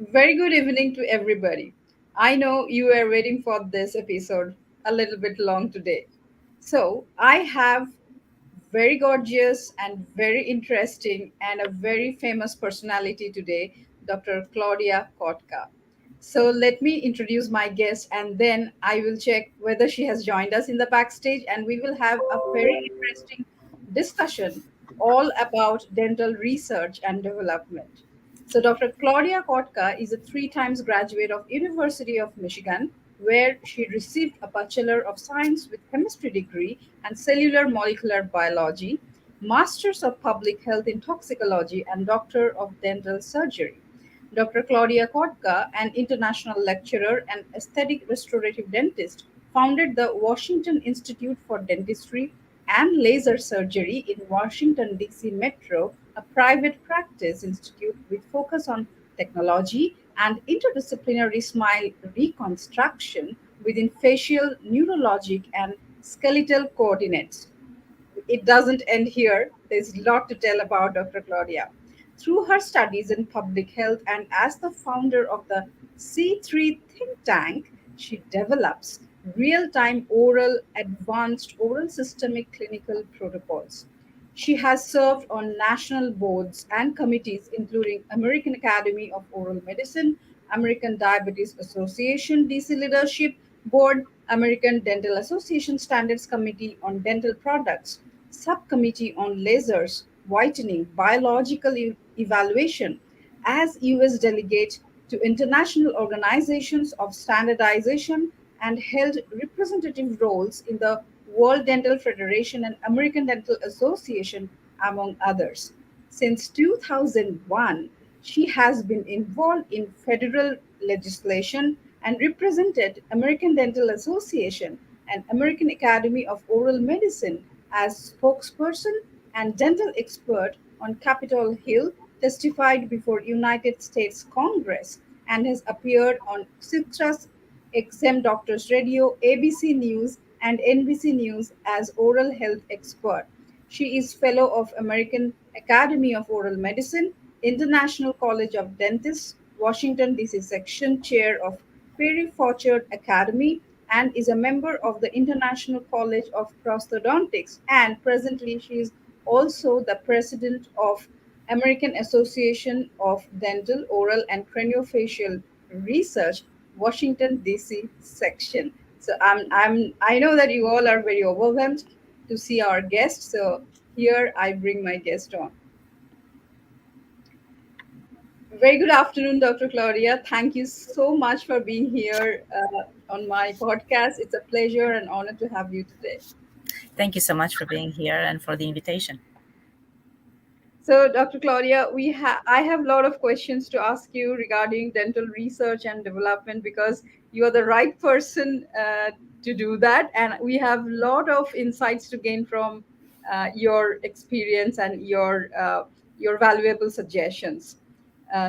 Very good evening to everybody. I know you were waiting for this episode a little bit long today. So, I have very gorgeous and very interesting and a very famous personality today, Dr. Claudia Kotka. So, let me introduce my guest and then I will check whether she has joined us in the backstage and we will have a very interesting discussion all about dental research and development. So Dr. Claudia Kotka is a three times graduate of University of Michigan, where she received a Bachelor of Science with Chemistry degree and Cellular Molecular Biology, Masters of Public Health in Toxicology, and Doctor of Dental Surgery. Dr. Claudia Kotka, an international lecturer and aesthetic restorative dentist, founded the Washington Institute for Dentistry and Laser Surgery in Washington, D.C. Metro, a private practice institute with focus on technology and interdisciplinary smile reconstruction within facial, neurologic, and skeletal coordinates. It doesn't end here. There's a lot to tell about Dr. Claudia. Through her studies in public health and as the founder of the C3 think tank, she develops real time advanced oral systemic clinical protocols. She has served on national boards and committees, including American Academy of Oral Medicine, American Diabetes Association DC Leadership Board, American Dental Association Standards Committee on Dental Products, Subcommittee on Lasers, Whitening, Biological Evaluation, as US delegate to international organizations of standardization and held representative roles in the World Dental Federation and American Dental Association, among others. Since 2001, she has been involved in federal legislation and represented American Dental Association and American Academy of Oral Medicine as spokesperson and dental expert on Capitol Hill, testified before United States Congress, and has appeared on Citrus XM Doctors Radio, ABC News, and NBC News as oral health expert. She is fellow of American Academy of Oral Medicine, International College of Dentists, Washington DC section chair of Perry Fauchard Academy, and is a member of the International College of Prosthodontics. And presently, she is also the president of American Association of Dental, Oral, and Craniofacial Research, Washington D.C. section. So I know that you all are very overwhelmed to see our guest. So here I bring my guest on. Very good afternoon, Dr. Claudia. Thank you so much for being here on my podcast. It's a pleasure and honor to have you today. Thank you so much for being here and for the invitation. So, Dr. Claudia, I have a lot of questions to ask you regarding dental research and development because you are the right person to do that, and we have a lot of insights to gain from your experience and your valuable suggestions.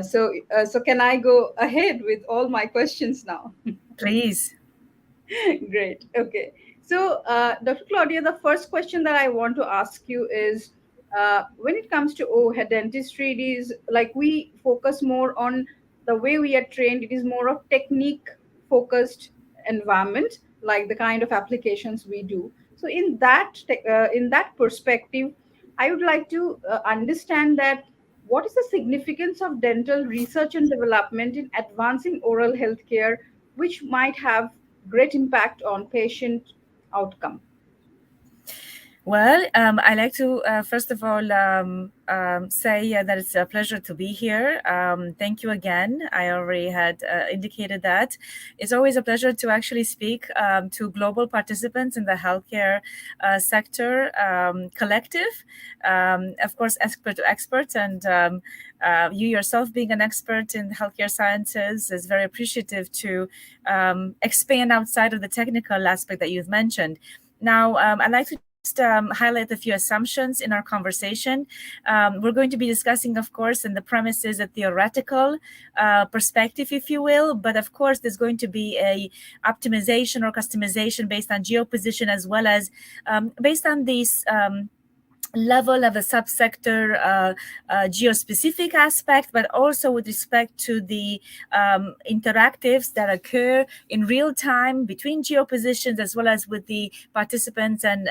So can I go ahead with all my questions now? Please. Great. Okay. So, Dr. Claudia, the first question that I want to ask you is when it comes to head dentistry, it is like we focus more on the way we are trained, it is more of technique focused environment, like the kind of applications we do. So, in that perspective, I would like to understand that what is the significance of dental research and development in advancing oral health care, which might have great impact on patient outcome? Well, I like to first of all say that it's a pleasure to be here. Thank you again. I already had indicated that. It's always a pleasure to actually speak to global participants in the healthcare sector collective. Of course, expert to expert, and you yourself being an expert in healthcare sciences is very appreciative to expand outside of the technical aspect that you've mentioned. Now, I'd like to highlight a few assumptions in our conversation. We're going to be discussing, of course, and the premise is a theoretical perspective, if you will, but of course, there's going to be a optimization or customization based on geoposition as well as based on these level of a subsector geospecific aspect, but also with respect to the interactives that occur in real time between geopositions, as well as with the participants and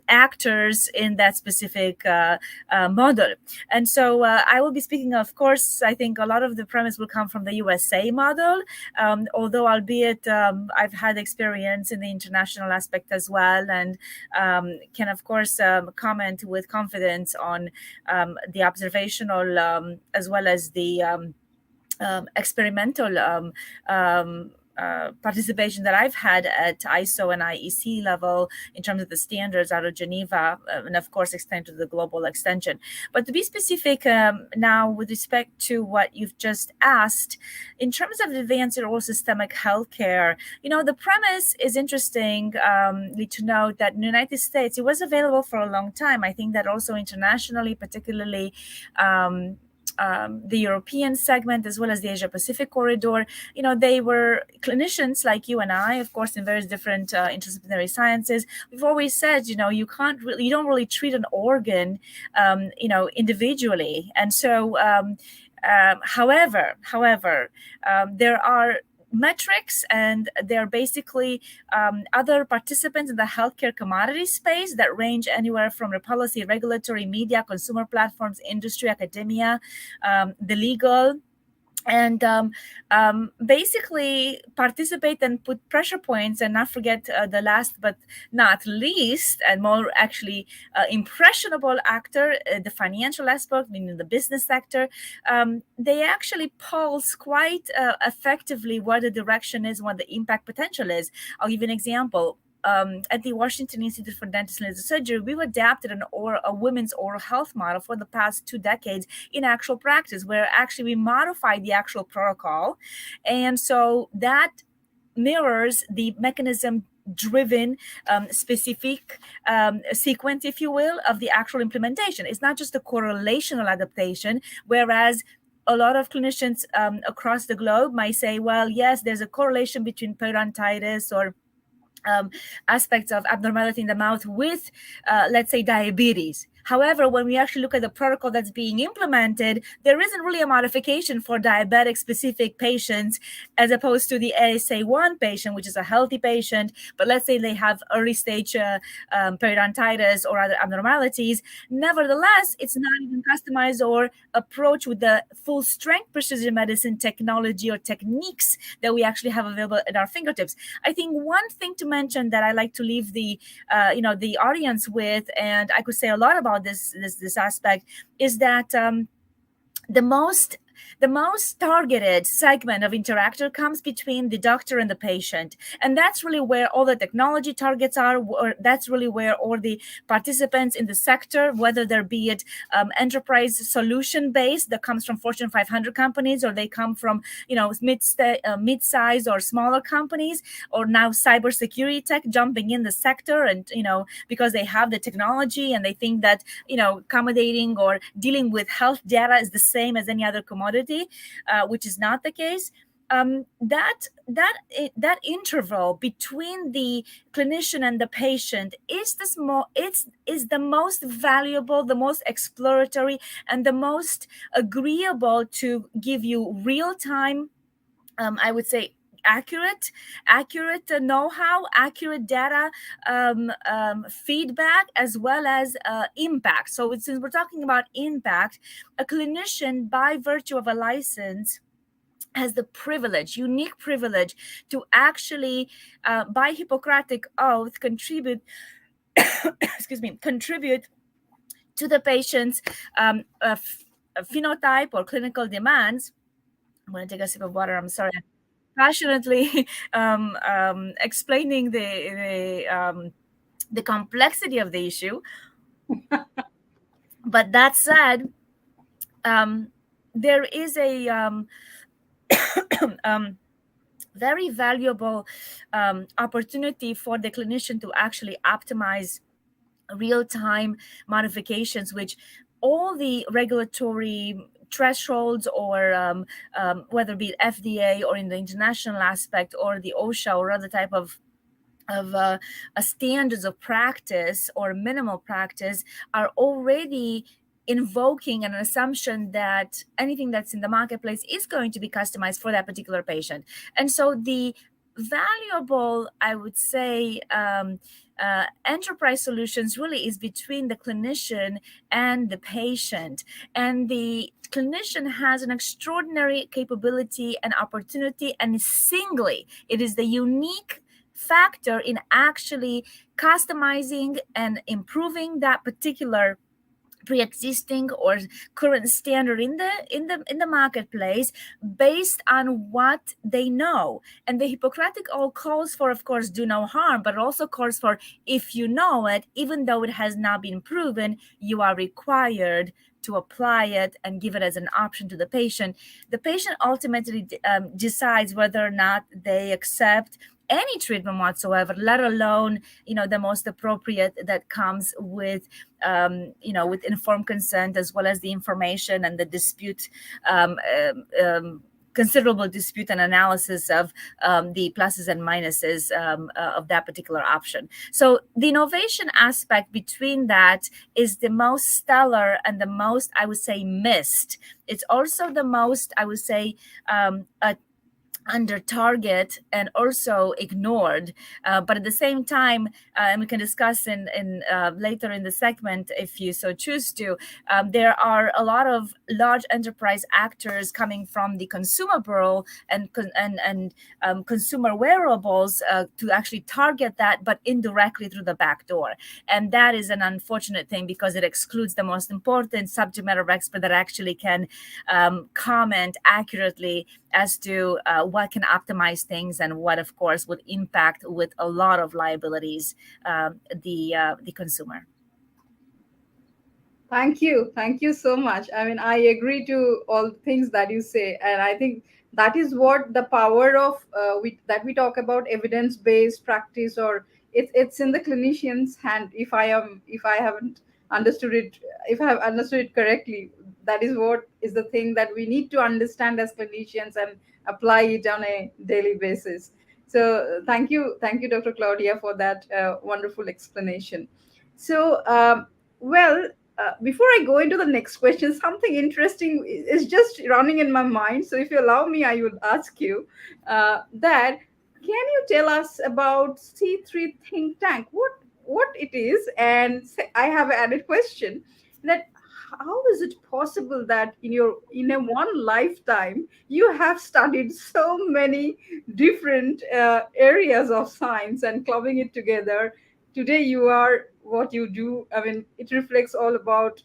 actors in that specific model. And so I will be speaking, of course, I think a lot of the premise will come from the USA model, although albeit I've had experience in the international aspect as well, and can of course comment with confidence on the observational as well as the experimental participation that I've had at ISO and IEC level in terms of the standards out of Geneva, and of course extend to the global extension. But to be specific now with respect to what you've just asked, in terms of advanced oral systemic healthcare, the premise is interesting to note that in the United States, it was available for a long time. I think that also internationally, particularly the European segment as well as the Asia Pacific corridor, they were clinicians like you and I, of course, in various different interdisciplinary sciences. We've always said, you don't really treat an organ, individually. And so, however, there are metrics, and they're basically other participants in the healthcare commodity space that range anywhere from the policy, regulatory, media, consumer platforms, industry, academia, the legal, and basically participate and put pressure points, and not forget the last but not least, and more actually impressionable actor, the financial aspect, meaning the business sector. They actually pulse quite effectively what the direction is, what the impact potential is. I'll give you an example. At the Washington Institute for Dentistry and Surgery, we've adapted a women's oral health model for the past 2 decades in actual practice, where actually we modified the actual protocol. And so that mirrors the mechanism driven specific sequence, if you will, of the actual implementation. It's not just a correlational adaptation, whereas a lot of clinicians across the globe might say, well, yes, there's a correlation between periodontitis or aspects of abnormality in the mouth with, let's say, diabetes. However, when we actually look at the protocol that's being implemented, there isn't really a modification for diabetic specific patients as opposed to the ASA1 patient, which is a healthy patient, but let's say they have early stage periodontitis or other abnormalities. Nevertheless, it's not even customized or approached with the full strength precision medicine technology or techniques that we actually have available at our fingertips. I think one thing to mention that I like to leave the audience with, and I could say a lot about this aspect, is that the most targeted segment of interactor comes between the doctor and the patient, and that's really where all the technology targets are, or that's really where all the participants in the sector, whether there be it enterprise solution based that comes from Fortune 500 companies, or they come from mid-size or smaller companies, or now cybersecurity tech jumping in the sector, and because they have the technology and they think that accommodating or dealing with health data is the same as any other commodity, which is not the case. That interval between the clinician and the patient is the most valuable, the most exploratory, and the most agreeable to give you real time, I would say, accurate know-how, accurate data, feedback, as well as impact. So since we're talking about impact, a clinician, by virtue of a license, has the unique privilege to actually, by Hippocratic oath, contribute contribute to the patient's phenotype or clinical demands. I'm going to take a sip of water. I'm sorry. Passionately explaining the complexity of the issue. But that said, there is a very valuable opportunity for the clinician to actually optimize real-time modifications, which all the regulatory thresholds, or whether it be FDA or in the international aspect, or the OSHA or other type of standards of practice or minimal practice are already invoking an assumption that anything that's in the marketplace is going to be customized for that particular patient. And so the valuable, I would say, enterprise solutions really is between the clinician and the patient. And the clinician has an extraordinary capability and opportunity, and singly, it is the unique factor in actually customizing and improving that particular pre-existing or current standard in the marketplace based on what they know. And the Hippocratic oath calls for, of course, do no harm, but it also calls for, if you know it, even though it has not been proven, you are required to apply it and give it as an option to the patient. The patient ultimately decides whether or not they accept any treatment whatsoever, let alone the most appropriate that comes with informed consent, as well as the information and the dispute, considerable dispute and analysis of the pluses and minuses of that particular option. So the innovation aspect between that is the most stellar and the most, I would say, missed. It's also the most, I would say, under target and also ignored, but at the same time, and we can discuss in later in the segment if you so choose to, there are a lot of large enterprise actors coming from the consumer world and consumer wearables to actually target that, but indirectly through the back door. And that is an unfortunate thing because it excludes the most important subject matter expert that actually can comment accurately as to what can optimize things and what, of course, would impact with a lot of liabilities the consumer. Thank you. Thank you so much. I mean, I agree to all the things that you say. And I think that is what the power of that we talk about evidence-based practice, or it's in the clinician's hand. If I haven't understood it, if I have understood it correctly, that is what is the thing that we need to understand as clinicians and apply it on a daily basis. So thank you, Dr. Claudia, for that wonderful explanation. So, well, before I go into the next question, something interesting is just running in my mind. So, if you allow me, I would ask you that can you tell us about C3 Think Tank? What it is? And I have an added question that how is it possible that in a one lifetime you have studied so many different areas of science and clubbing it together? Today you are what you do. I mean, it reflects all about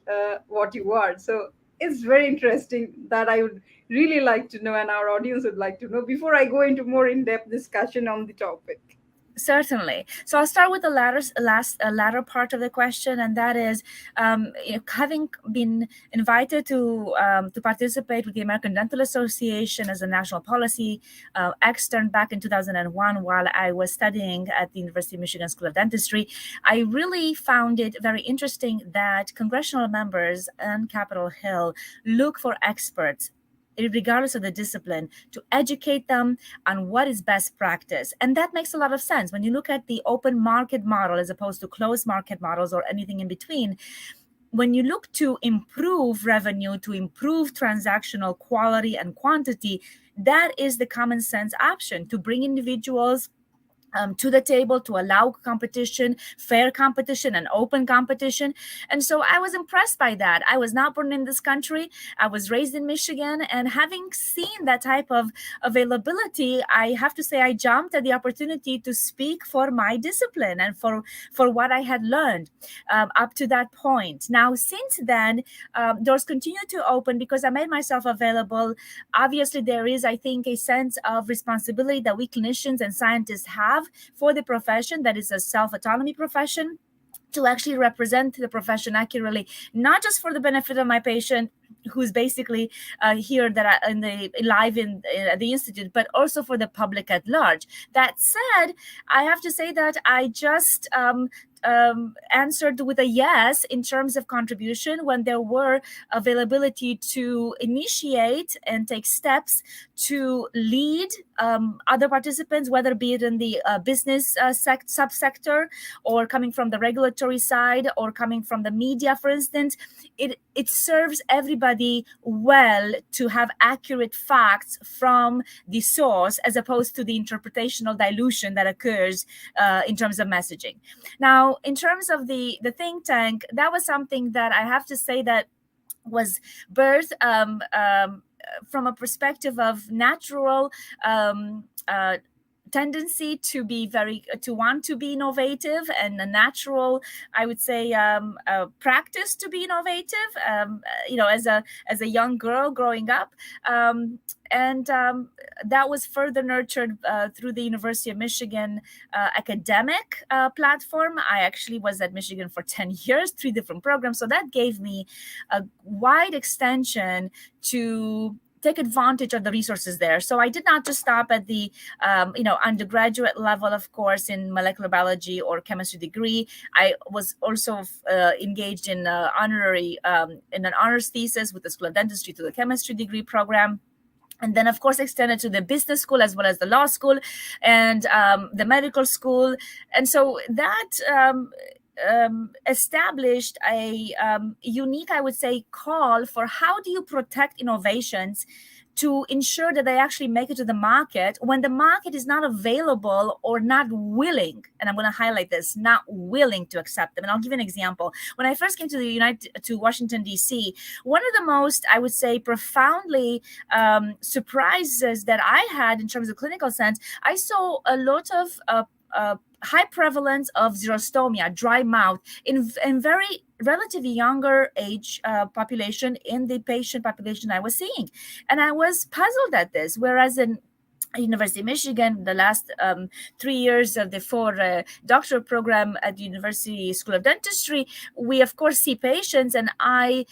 what you are. So it's very interesting that I would really like to know, and our audience would like to know, before I go into more in-depth discussion on the topic. Certainly. So I'll start with the latter part of the question, and that is, having been invited to participate with the American Dental Association as a national policy extern back in 2001 while I was studying at the University of Michigan School of Dentistry. I really found it very interesting that congressional members on Capitol Hill look for experts, regardless of the discipline, to educate them on what is best practice. And that makes a lot of sense. When you look at the open market model as opposed to closed market models or anything in between, when you look to improve revenue, to improve transactional quality and quantity, that is the common sense option, to bring individuals to the table, to allow competition, fair competition, and open competition. And so I was impressed by that. I was not born in this country. I was raised in Michigan. And having seen that type of availability, I have to say I jumped at the opportunity to speak for my discipline and for what I had learned up to that point. Now, since then, doors continue to open because I made myself available. Obviously, there is, I think, a sense of responsibility that we clinicians and scientists have for the profession that is a self-autonomy profession, to actually represent the profession accurately, not just for the benefit of my patient who's basically here that I, in the live in the institute, but also for the public at large. That said, I have to say that I just answered with a yes in terms of contribution when there were availability to initiate and take steps to lead other participants, whether be it in the business subsector, or coming from the regulatory side, or coming from the media, for instance. It serves everybody well to have accurate facts from the source, as opposed to the interpretational dilution that occurs in terms of messaging. Now, in terms of the think tank, that was something that I have to say that was birthed from a perspective of natural tendency to be very to want to be innovative, and a natural, I would say, practice to be innovative, as a young girl growing up, and that was further nurtured through the University of Michigan academic platform. I actually was at Michigan for 10 years, 3 different programs, so that gave me a wide extension to take advantage of the resources there. So I did not just stop at the undergraduate level, of course, in molecular biology or chemistry degree. I was also engaged in in an honors thesis with the School of Dentistry to the chemistry degree program, and then of course extended to the business school as well as the law school and the medical school. And so that established a unique, I would say, call for how do you protect innovations to ensure that they actually make it to the market when the market is not available or not willing. And I'm going to highlight this: not willing to accept them. And I'll give you an example. When I first came to Washington D.C., one of the most, I would say, profoundly surprises that I had in terms of clinical sense, I saw a lot of high prevalence of xerostomia, dry mouth, in very relatively younger age population in the patient population I was seeing. And I was puzzled at this, whereas in University of Michigan, the last 3 years of the 4 doctoral program at the University School of Dentistry, we of course see patients, and I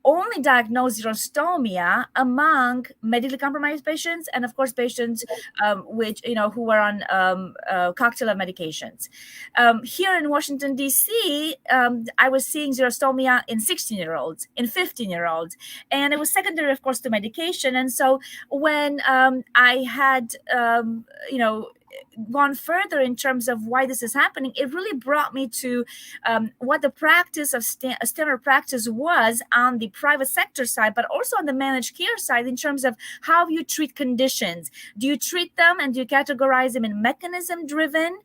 only diagnose xerostomia among medically compromised patients, and of course patients who are on cocktail of medications. Here in Washington D.C., I was seeing xerostomia in 16-year-olds, in 15-year-olds, and it was secondary, of course, to medication. And so when I had gone further in terms of why this is happening, it really brought me to what the practice of standard practice was on the private sector side, but also on the managed care side, in terms of how you treat conditions. Do you treat them and do you categorize them in mechanism driven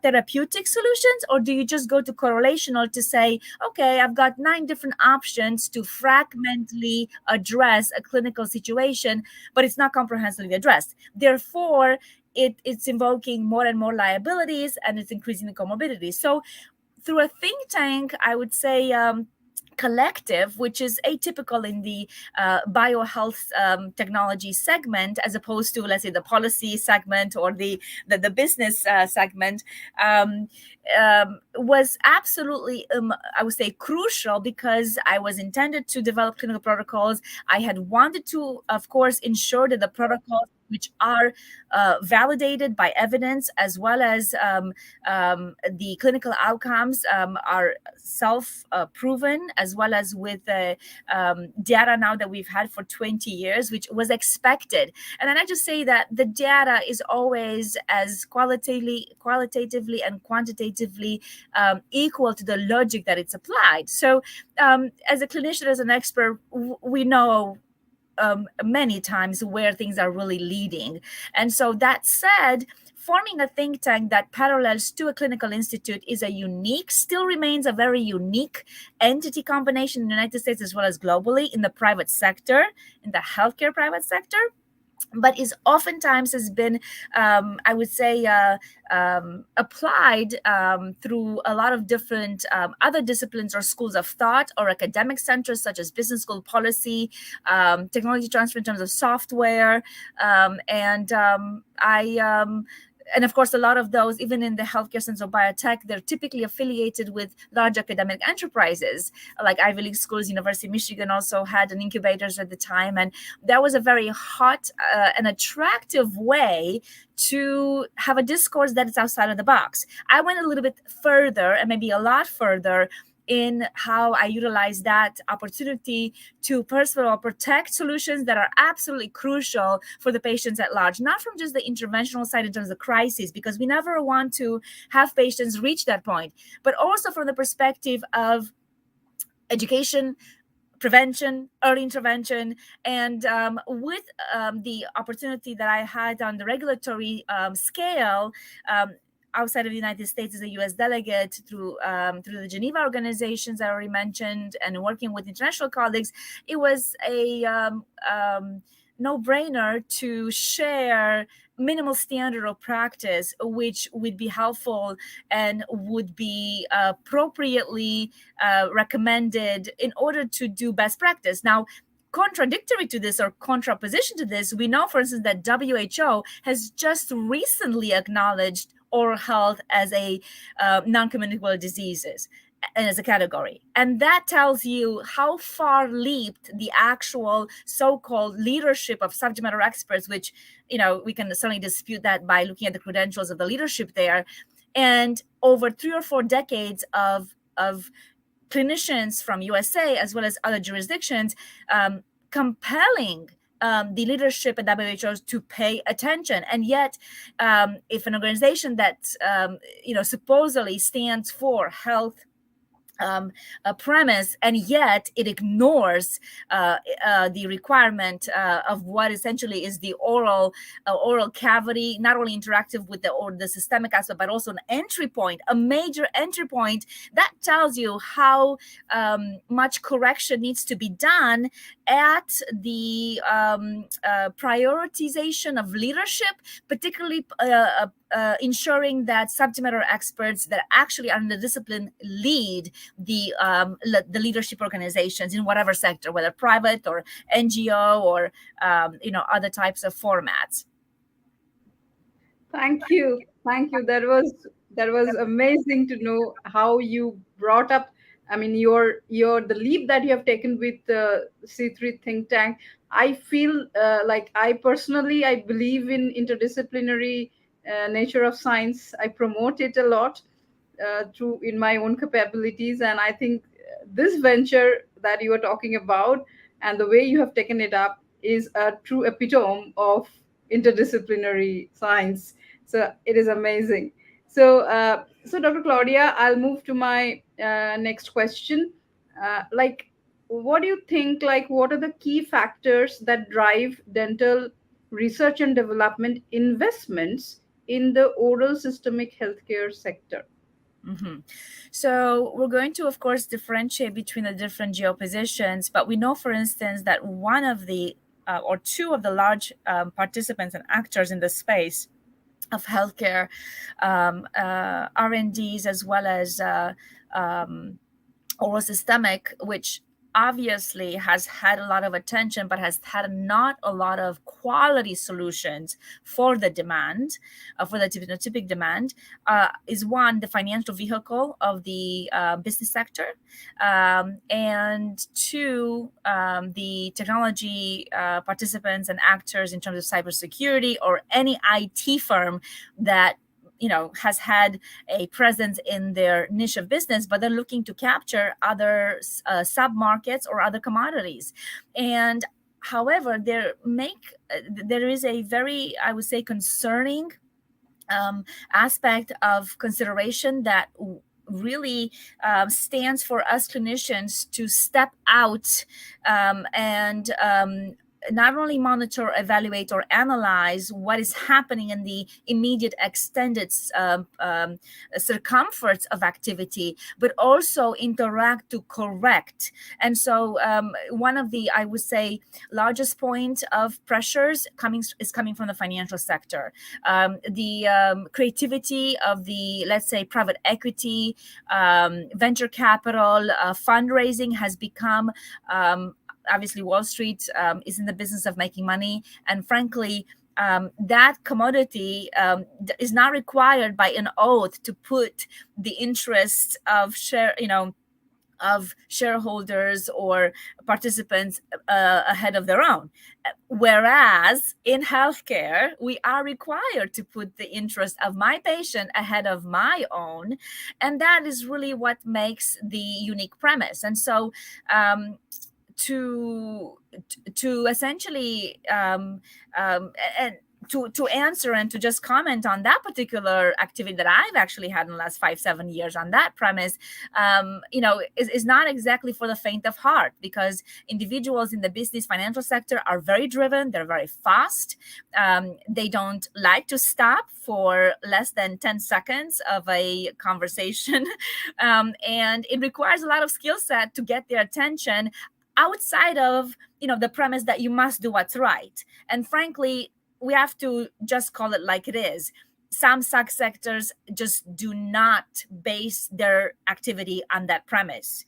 therapeutic solutions, or do you just go to correlational to say, okay, I've got 9 different options to fragmentally address a clinical situation, but it's not comprehensively addressed. Therefore, it's invoking more and more liabilities, and it's increasing the comorbidities. So through a think tank, I would say, collective, which is atypical in the biohealth technology segment, as opposed to, let's say, the policy segment or the business segment, was absolutely, I would say, crucial, because I was intended to develop clinical protocols. I had wanted to, of course, ensure that the protocols which are validated by evidence, as well as the clinical outcomes are self-proven, as well as with the data now that we've had for 20 years, which was expected. And then I just say that the data is always as qualitatively and quantitatively equal to the logic that it's applied. So as a clinician, as an expert, we know many times where things are really leading. And so that said, forming a think tank that parallels to a clinical institute still remains a very unique entity combination in the United States as well as globally in the private sector, in the healthcare private sector, but is oftentimes has been, I would say, applied through a lot of different other disciplines or schools of thought or academic centers, such as business school, policy, technology transfer in terms of software. And I and of course, a lot of those, even in the healthcare sense of biotech, they're typically affiliated with large academic enterprises like Ivy League schools. University of Michigan also had an incubators at the time, and that was a very hot and attractive way to have a discourse that is outside of the box. I went a little bit further, and maybe a lot further, in how I utilize that opportunity to, first of all, protect solutions that are absolutely crucial for the patients at large, not from just the interventional side in terms of crisis, because we never want to have patients reach that point, but also from the perspective of education, prevention, early intervention, and with the opportunity that I had on the regulatory scale. Outside of the United States as a U.S. delegate through the Geneva organizations I already mentioned, and working with international colleagues, it was a no-brainer to share minimal standard of practice, which would be helpful and would be appropriately recommended in order to do best practice. Now, contradictory to this, or contraposition to this, we know, for instance, that WHO has just recently acknowledged oral health as a non-communicable diseases and as a category. And that tells you how far leaped the actual so-called leadership of subject matter experts, which, we can certainly dispute that by looking at the credentials of the leadership there. And over 3 or 4 decades of clinicians from USA as well as other jurisdictions compelling the leadership at WHO to pay attention. And yet, if an organization that supposedly stands for health a premise, and yet it ignores the requirement of what essentially is the oral cavity, not only interactive with the systemic aspect, but also an entry point, a major entry point. That tells you how much correction needs to be done at the prioritization of leadership, particularly ensuring that subject matter experts that actually are in the discipline lead the leadership organizations in whatever sector, whether private or NGO or other types of formats. Thank you. Thank you. That was amazing to know how you brought up. I mean, your the leap that you have taken with the C3 think tank. I feel like I personally I believe in interdisciplinary nature of science. I promote it a lot through in my own capabilities, and I think this venture that you are talking about and the way you have taken it up is a true epitome of interdisciplinary science. So it is amazing. So Dr. Claudia, I'll move to my next question. Like, what do you think, like, what are the key factors that drive dental research and development investments in the oral systemic healthcare sector? Mm-hmm. So we're going to, of course, differentiate between the different geopositions, but we know, for instance, that one of the or two of the large participants and actors in the space of healthcare R&Ds, as well as oral systemic, which obviously has had a lot of attention, but has had not a lot of quality solutions for the demand, for the typical demand, is one, the financial vehicle of the business sector, and two, the technology participants and actors in terms of cybersecurity, or any IT firm that has had a presence in their niche of business, but they're looking to capture other sub-markets or other commodities. And however, there is a very, I would say, concerning aspect of consideration that really stands for us clinicians to step out and not only monitor, evaluate, or analyze what is happening in the immediate extended circumference of activity, but also interact to correct. And so one of the, I would say, largest point of pressures is coming from the financial sector. The creativity of the, let's say, private equity, venture capital, fundraising has become obviously Wall Street is in the business of making money, and frankly that commodity is not required by an oath to put the interests of of shareholders or participants ahead of their own. Whereas in healthcare, we are required to put the interest of my patient ahead of my own. And that is really what makes the unique premise. And so, to to essentially and to answer and to just comment on that particular activity that I've actually had in the last 5-7 years on that premise, is not exactly for the faint of heart, because individuals in the business financial sector are very driven, they're very fast, they don't like to stop for less than 10 seconds of a conversation, and it requires a lot of skill set to get their attention outside of the premise that you must do what's right. And frankly, we have to just call it like it is. Some sectors just do not base their activity on that premise,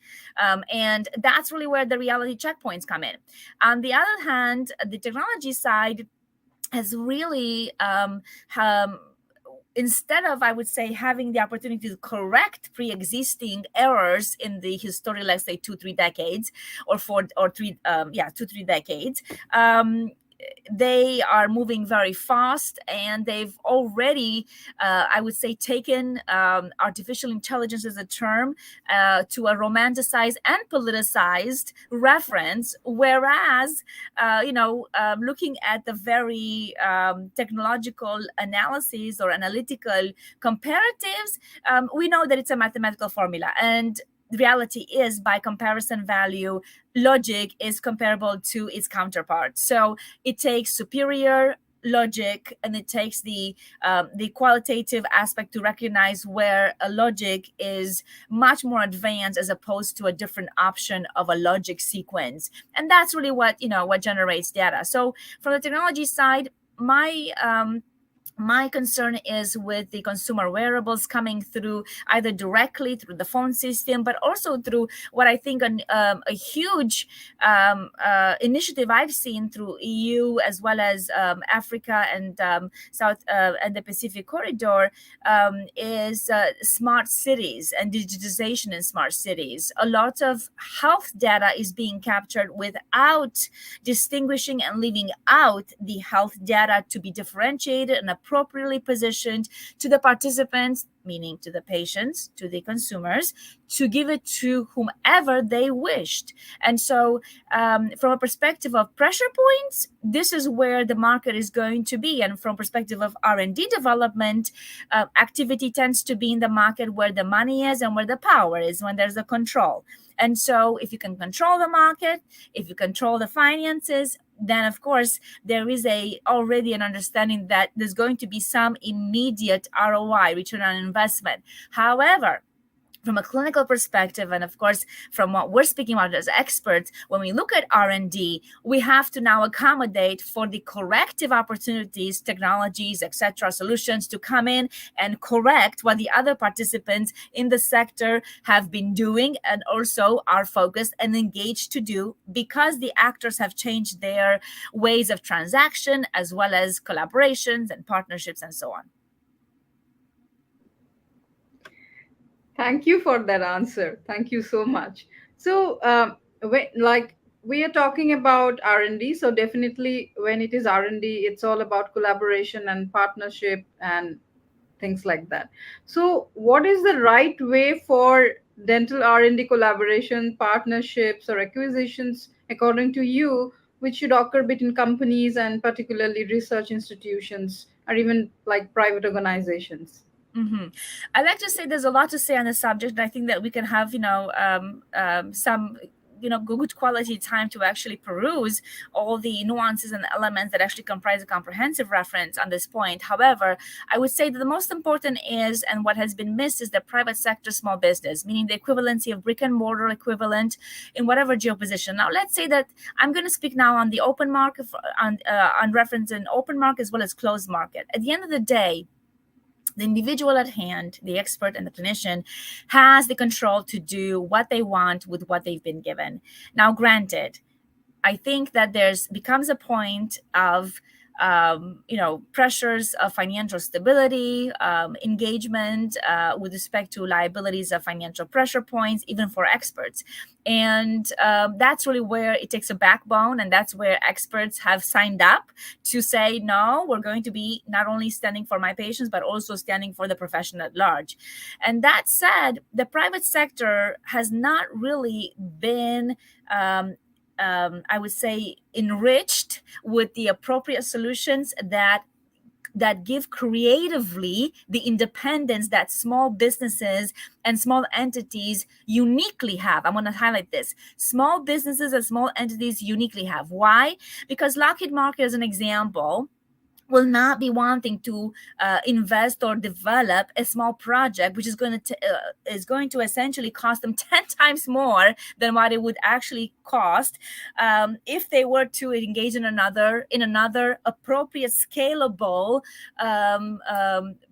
and that's really where the reality checkpoints come in. On the other hand, the technology side has really instead of, I would say, having the opportunity to correct pre-existing errors in the history, let's say 2-3 decades, or 4 or 3 2-3 decades, they are moving very fast, and they've already, I would say, taken artificial intelligence as a term to a romanticized and politicized reference. Whereas, looking at the very technological analyses or analytical comparatives, we know that it's a mathematical formula. And the reality is, by comparison value, logic is comparable to its counterpart. So it takes superior logic, and it takes the qualitative aspect to recognize where a logic is much more advanced as opposed to a different option of a logic sequence. And that's really what generates data. So from the technology side, my concern is with the consumer wearables coming through either directly through the phone system, but also through what I think a huge initiative I've seen through EU, as well as Africa and South and the Pacific corridor, is smart cities and digitization in smart cities. A lot of health data is being captured without distinguishing and leaving out the health data to be differentiated and appropriately positioned to the participants, meaning to the patients, to the consumers, to give it to whomever they wished. And so, from a perspective of pressure points, this is where the market is going to be. And from perspective of R&D development, activity tends to be in the market where the money is and where the power is, when there's a control. And so if you can control the market, if you control the finances, then of course there is already an understanding that there's going to be some immediate ROI, return on investment. However, from a clinical perspective, and of course from what we're speaking about as experts, when we look at R&D, we have to now accommodate for the corrective opportunities, technologies, etc., solutions to come in and correct what the other participants in the sector have been doing and also are focused and engaged to do, because the actors have changed their ways of transaction, as well as collaborations and partnerships and so on. Thank you for that answer. Thank you so much. So, like we are talking about R&D, so definitely when it is R&D, it's all about collaboration and partnership and things like that. So, what is the right way for dental R&D collaboration, partnerships, or acquisitions, according to you, which should occur between companies and particularly research institutions or even like private organizations? Mm-hmm. I like to say there's a lot to say on the subject, and I think that we can have, some, good quality time to actually peruse all the nuances and elements that actually comprise a comprehensive reference on this point. However, I would say that the most important is, and what has been missed, is the private sector small business, meaning the equivalency of brick and mortar equivalent in whatever geoposition. Now, let's say that I'm going to speak now on the open market, on reference in open market as well as closed market. At the end of the day, the individual at hand, the expert and the clinician, has the control to do what they want with what they've been given. Now, granted, I think that there's becomes a point of pressures of financial stability, engagement with respect to liabilities of financial pressure points, even for experts. And that's really where it takes a backbone, and that's where experts have signed up to say, no, we're going to be not only standing for my patients, but also standing for the profession at large. And that said, the private sector has not really been I would say, enriched with the appropriate solutions that give creatively the independence that small businesses and small entities uniquely have. I want to highlight this. Small businesses and small entities uniquely have. Why? Because Lockheed Martin, as an example, will not be wanting to invest or develop a small project which is going to essentially cost them 10 times more than what it would actually cost if they were to engage in another appropriate scalable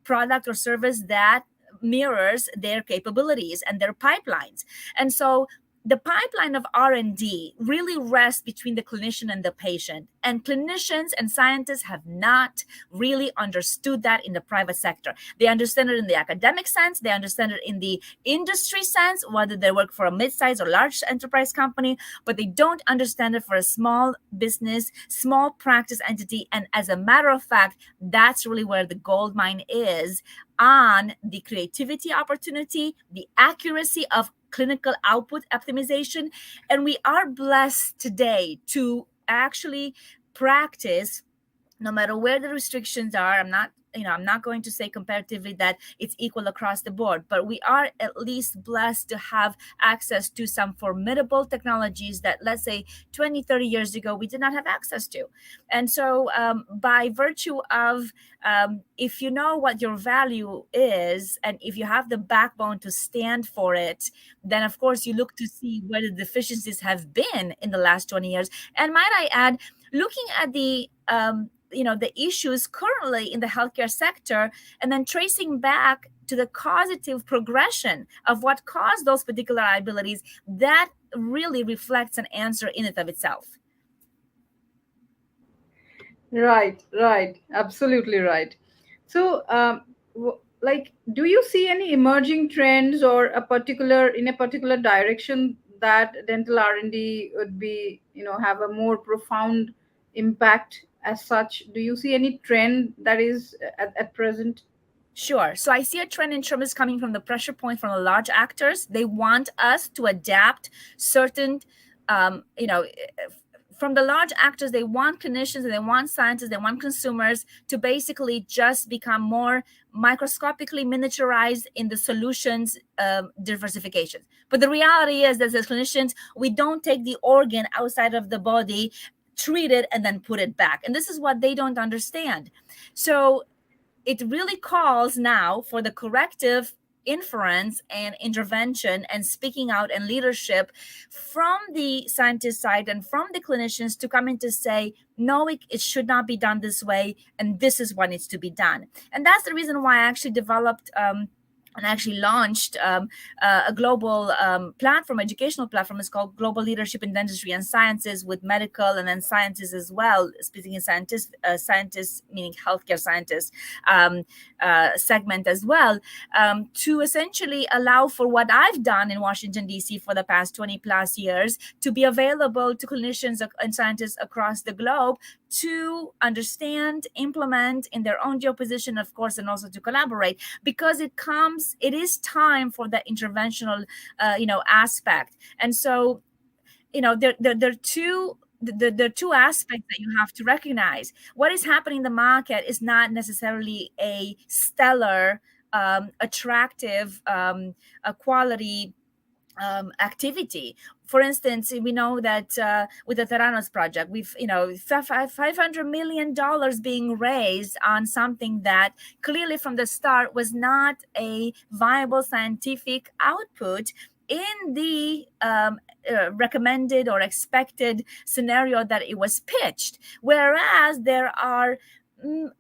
product or service that mirrors their capabilities and their pipelines. And so the pipeline of R&D really rests between the clinician and the patient. And clinicians and scientists have not really understood that in the private sector. They understand it in the academic sense, they understand it in the industry sense, whether they work for a mid-sized or large enterprise company, but they don't understand it for a small business, small practice entity. And as a matter of fact, that's really where the gold mine is on the creativity opportunity, the accuracy of clinical output optimization. And we are blessed today to actually practice, no matter where the restrictions are. I'm not going to say comparatively that it's equal across the board, but we are at least blessed to have access to some formidable technologies that, let's say, 20, 30 years ago we did not have access to. And so by virtue of if you know what your value is, and if you have the backbone to stand for it, then of course you look to see where the deficiencies have been in the last 20 years. And might I add, looking at the issues currently in the healthcare sector, and then tracing back to the causative progression of what caused those particular liabilities, that really reflects an answer in and of itself. Right, right, absolutely right. So, like, do you see any emerging trends or a particular direction that dental R&D would be, have a more profound impact as such? Do you see any trend that is at present? Sure. So I see a trend in terms coming from the pressure point from the large actors. They want us to adapt certain, um, you know, from the large actors, they want clinicians and they want scientists, they want consumers to basically just become more microscopically miniaturized in the solutions diversification. But the reality is that as clinicians, we don't take the organ outside of the body, treat it, and then put it back. And this is what they don't understand. So it really calls now for the corrective inference and intervention and speaking out and leadership from the scientist side and from the clinicians to come in to say, no, it should not be done this way, and this is what needs to be done. And that's the reason why I actually developed and actually launched a global platform, educational platform. It's called Global Leadership in Dentistry and Sciences, with medical and then scientists as well, speaking in scientists meaning healthcare scientists segment as well, to essentially allow for what I've done in Washington, D.C. for the past 20 plus years to be available to clinicians and scientists across the globe to understand, implement in their own geoposition, of course, and also to collaborate, because it is time for the interventional aspect. And so there are two aspects that you have to recognize. What is happening in the market is not necessarily a stellar attractive a quality activity. For instance, we know that with the Theranos project, we've $500 million being raised on something that clearly from the start was not a viable scientific output in the recommended or expected scenario that it was pitched. Whereas there are,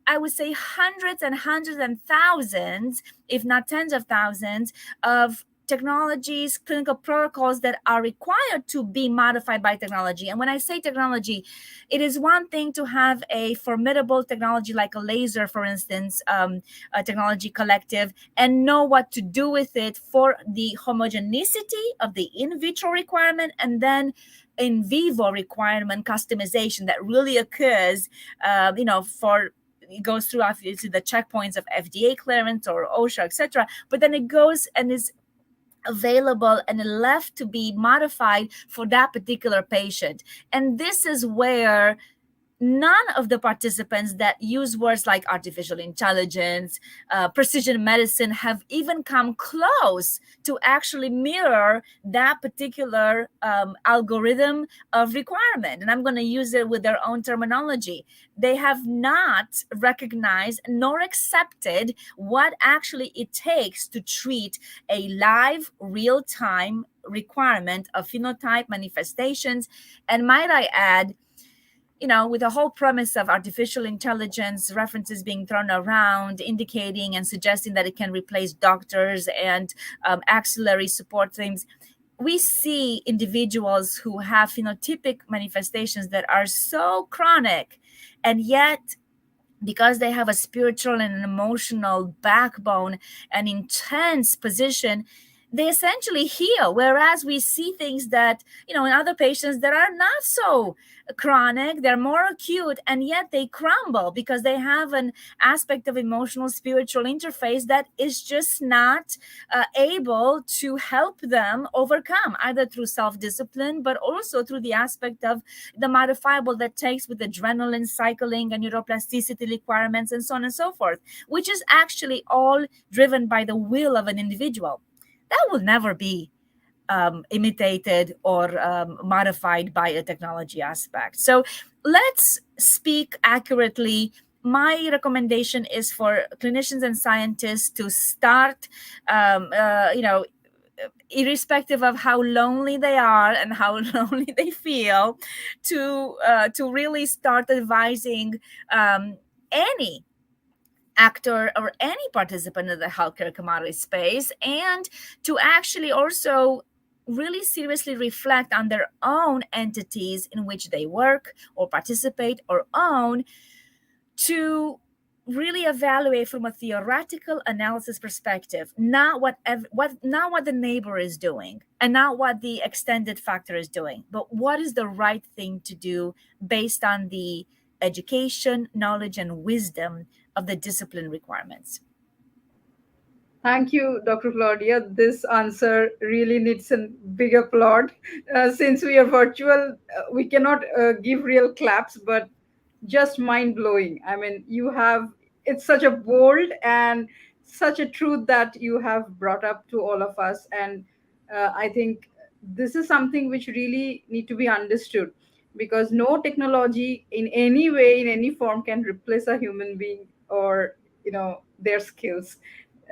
I would say, hundreds and hundreds and thousands, if not tens of thousands, of technologies, clinical protocols that are required to be modified by technology. And when I say technology, it is one thing to have a formidable technology like a laser, for instance, a technology collective, and know what to do with it for the homogeneity of the in vitro requirement and then in vivo requirement customization that really occurs, for it goes through obviously the checkpoints of FDA clearance or OSHA, etc. But then it goes and is available and left to be modified for that particular patient. And this is where none of the participants that use words like artificial intelligence, precision medicine have even come close to actually mirror that particular algorithm of requirement. And I'm going to use it with their own terminology. They have not recognized nor accepted what actually it takes to treat a live, real time requirement of phenotype manifestations. And might I add, with the whole premise of artificial intelligence references being thrown around, indicating and suggesting that it can replace doctors and auxiliary support teams, we see individuals who have phenotypic manifestations that are so chronic, and yet because they have a spiritual and an emotional backbone, an intense position, they essentially heal. Whereas we see things that, in other patients that are not so chronic, they're more acute, and yet they crumble because they have an aspect of emotional, spiritual interface that is just not able to help them overcome, either through self discipline, but also through the aspect of the modifiable that takes with adrenaline cycling and neuroplasticity requirements and so on and so forth, which is actually all driven by the will of an individual. That will never be imitated or modified by a technology aspect. So let's speak accurately. My recommendation is for clinicians and scientists to start, irrespective of how lonely they are and how lonely they feel, to really start advising any actor or any participant in the healthcare commodity space, and to actually also really seriously reflect on their own entities in which they work or participate or own, to really evaluate from a theoretical analysis perspective, not what the neighbor is doing and not what the extended factor is doing, but what is the right thing to do based on the education, knowledge, and wisdom of the discipline requirements. Thank you, Dr. Claudia. This answer really needs a big applaud. Since we are virtual, we cannot give real claps, but just mind blowing. I mean, it's such a bold and such a truth that you have brought up to all of us. And I think this is something which really need to be understood, because no technology in any way, in any form, can replace a human being or, their skills.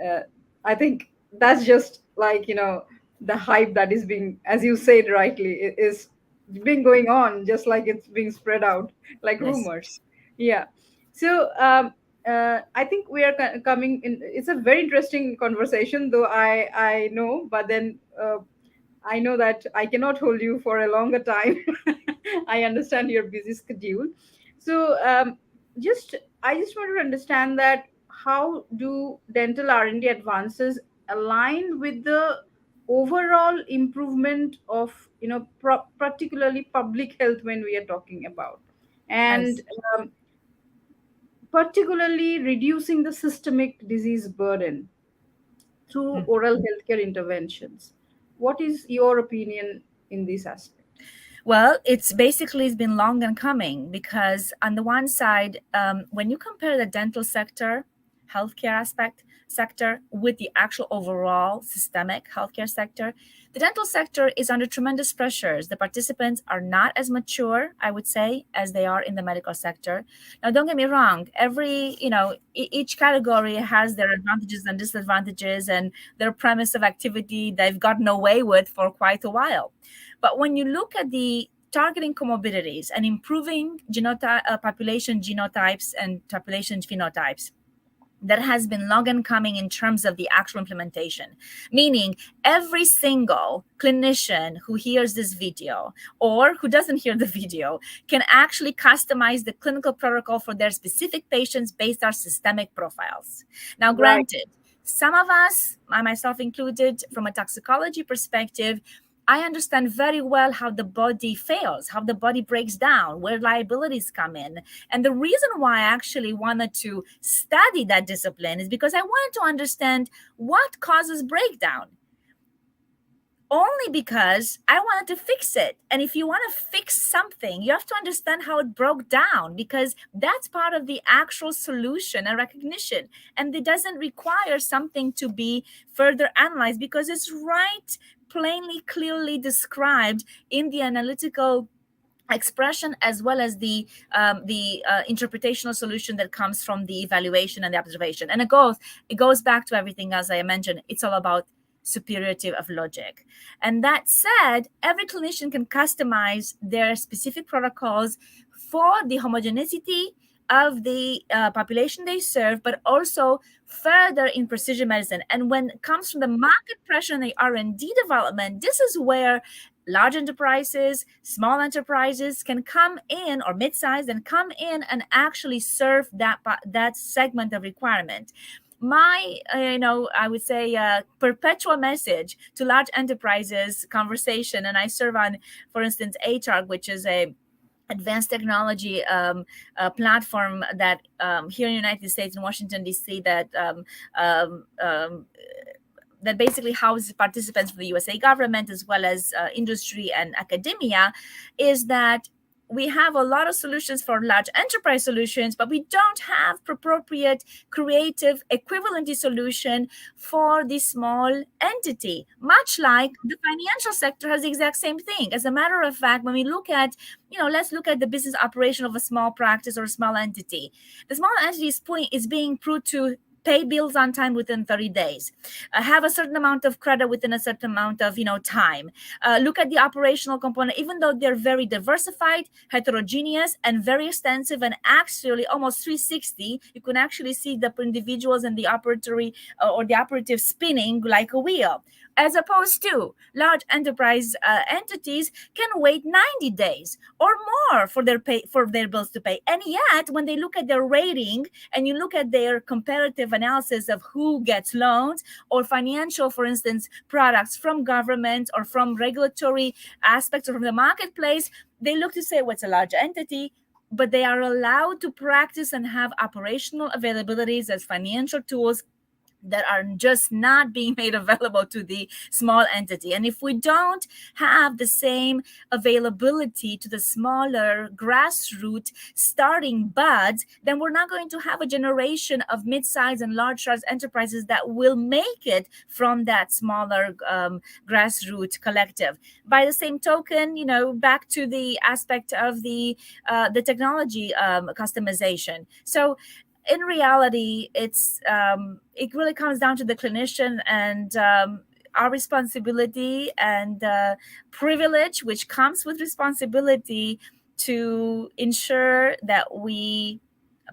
Uh, I think that's just like, the hype that is being, as you said rightly, is been going on, just like it's being spread out like Yes. rumors. Yeah. So I think we are coming in. It's a very interesting conversation, though I know, but then I know that I cannot hold you for a longer time. I understand your busy schedule. So just I just want to understand that how do dental R&D advances align with the overall improvement of, particularly public health when we are talking about, and Yes. um, particularly reducing the systemic disease burden through oral healthcare interventions. What is your opinion in this aspect? Well, it's been long and coming because on the one side, when you compare the dental sector, healthcare aspect sector with the actual overall systemic healthcare sector, the dental sector is under tremendous pressures. The participants are not as mature, I would say, as they are in the medical sector. Now, don't get me wrong. Each category has their advantages and disadvantages and their premise of activity they've gotten away with for quite a while. But when you look at the targeting comorbidities and improving population genotypes and population phenotypes, that has been long and coming in terms of the actual implementation. Meaning, every single clinician who hears this video or who doesn't hear the video can actually customize the clinical protocol for their specific patients based on systemic profiles. Now, Right. granted, some of us, I myself included, from a toxicology perspective, I understand very well how the body fails, how the body breaks down, where liabilities come in. And the reason why I actually wanted to study that discipline is because I wanted to understand what causes breakdown. Only because I wanted to fix it. And if you want to fix something, you have to understand how it broke down, because that's part of the actual solution and recognition. And it doesn't require something to be further analyzed because it's right, plainly, clearly described in the analytical expression, as well as the interpretational solution that comes from the evaluation and the observation. And it goes back to everything, as I mentioned. It's all about superiority of logic. And that said, every clinician can customize their specific protocols for the homogeneity of the population they serve, but also further in precision medicine. And when it comes from the market pressure and the R&D development, this is where large enterprises, small enterprises can come in, or mid-sized, and come in and actually serve that segment of requirement. My I would say perpetual message to large enterprises conversation, and I serve on, for instance, HR, which is a advanced technology platform that here in the United States, in Washington D.C., um, um, that basically houses participants from the USA government as well as industry and academia, is that we have a lot of solutions for large enterprise solutions, but we don't have appropriate creative equivalency solution for the small entity, much like the financial sector has the exact same thing. As a matter of fact, when we look at, let's look at the business operation of a small practice or a small entity. The small entity is being proved to pay bills on time within 30 days, have a certain amount of credit within a certain amount of time. Look at the operational component. Even though they're very diversified, heterogeneous, and very extensive, and actually almost 360, you can actually see the individuals and the operatory or the operative spinning like a wheel, as opposed to large enterprise entities can wait 90 days or more for their bills to pay. And yet, when they look at their rating and you look at their comparative analysis of who gets loans or financial, for instance, products from government or from regulatory aspects or from the marketplace, they look to say what's a large entity, but they are allowed to practice and have operational availabilities as financial tools that are just not being made available to the small entity. And if we don't have the same availability to the smaller grassroots starting buds, then we're not going to have a generation of mid-sized and large-size enterprises that will make it from that smaller grassroots collective. By the same token, back to the aspect of the technology customization. So in reality, it really comes down to the clinician and our responsibility and privilege, which comes with responsibility, to ensure that we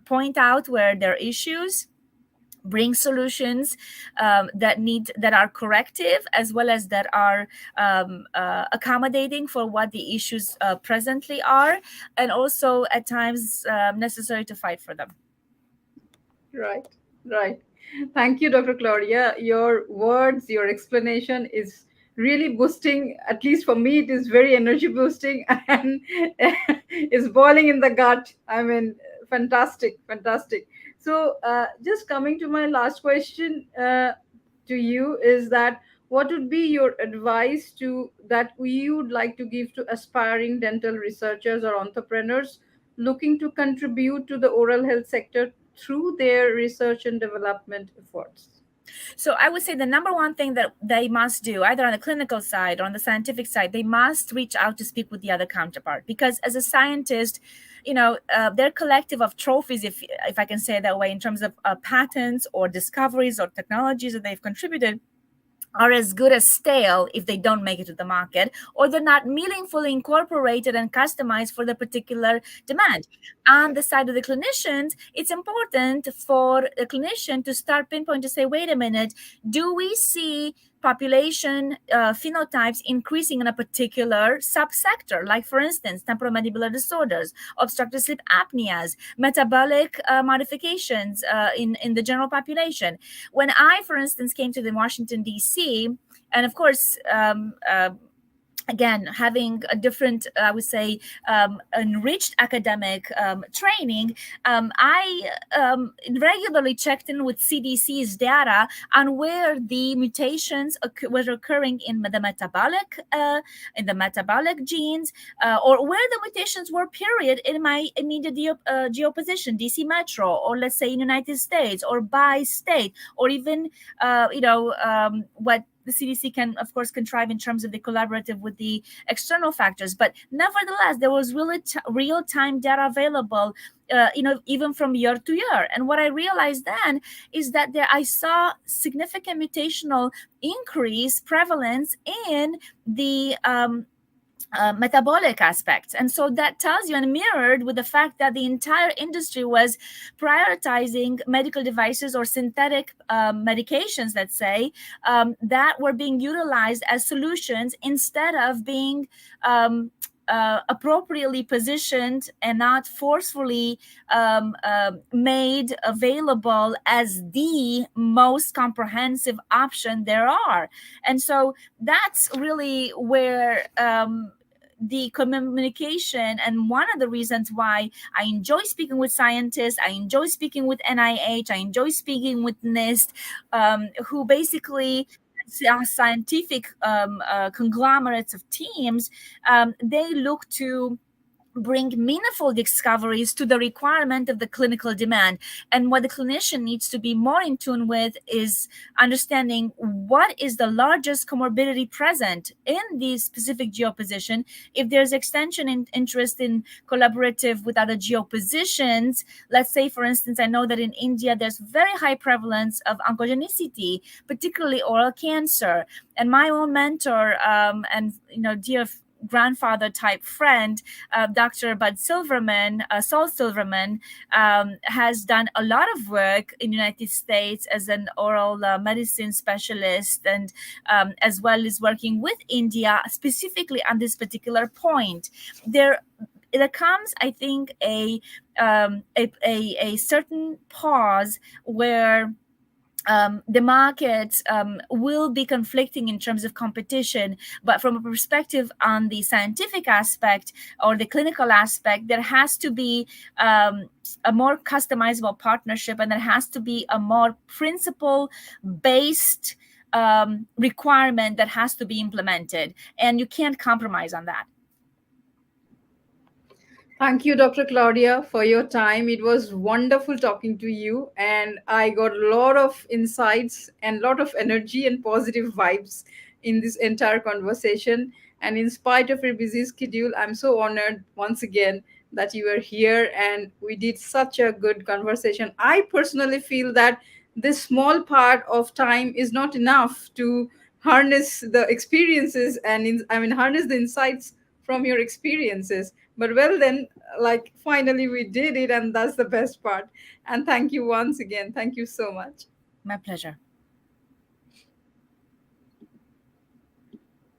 point out where there are issues, bring solutions that are corrective, as well as that are accommodating for what the issues presently are, and also at times necessary to fight for them. Right, right. Thank you, Dr. Claudia. Your words, your explanation is really boosting. At least for me, it is very energy boosting and is boiling in the gut. I mean, fantastic, fantastic. So, just coming to my last question to you is that what would be your advice to that you would like to give to aspiring dental researchers or entrepreneurs looking to contribute to the oral health sector through their research and development efforts? So I would say the number one thing that they must do, either on the clinical side or on the scientific side, they must reach out to speak with the other counterpart. Because as a scientist, their collective of trophies, if I can say it that way, in terms of patents or discoveries or technologies that they've contributed, are as good as stale if they don't make it to the market, or they're not meaningfully incorporated and customized for the particular demand. On the side of the clinicians, it's important for a clinician to start pinpoint to say, wait a minute, do we see population phenotypes increasing in a particular subsector, like for instance temporomandibular disorders, obstructive sleep apneas, metabolic modifications in the general population. When I, for instance, came to the Washington D.C., and of course, again, having a different, I would say, enriched academic training, I regularly checked in with CDC's data on where the mutations were occurring in the metabolic genes, or where the mutations were, period, in my immediate geoposition, DC Metro, or let's say in United States, or by state, or even, what the CDC can, of course, contrive in terms of the collaborative with the external factors. But nevertheless, there was really real time data available, even from year to year. And what I realized then is that I saw significant mutational increase prevalence in the metabolic aspects. And so that tells you, and mirrored with the fact that the entire industry was prioritizing medical devices or synthetic medications, let's say, that were being utilized as solutions instead of being appropriately positioned and not forcefully made available as the most comprehensive option there are. And so that's really where the communication, and one of the reasons why I enjoy speaking with scientists, I enjoy speaking with NIH, I enjoy speaking with NIST, who basically scientific conglomerates of teams. They look to bring meaningful discoveries to the requirement of the clinical demand. And what the clinician needs to be more in tune with is understanding what is the largest comorbidity present in the specific geoposition. If there's extension in interest in collaborative with other geopositions, let's say, for instance, I know that in India there's very high prevalence of oncogenicity, particularly oral cancer. And my own mentor, and dear grandfather type friend, Dr. Saul Silverman, has done a lot of work in the United States as an oral medicine specialist, and as well as working with India specifically on this particular point. There comes, I think, a certain pause where the markets will be conflicting in terms of competition, but from a perspective on the scientific aspect or the clinical aspect, there has to be a more customizable partnership, and there has to be a more principle based requirement that has to be implemented, and you can't compromise on that. Thank you, Dr. Claudia, for your time. It was wonderful talking to you, and I got a lot of insights and a lot of energy and positive vibes in this entire conversation. And in spite of your busy schedule, I'm so honored once again that you are here and we did such a good conversation. I personally feel that this small part of time is not enough to harness the experiences and harness the insights from your experiences. But well, then, like, finally we did it, and that's the best part. And thank you once again. Thank you so much. My pleasure.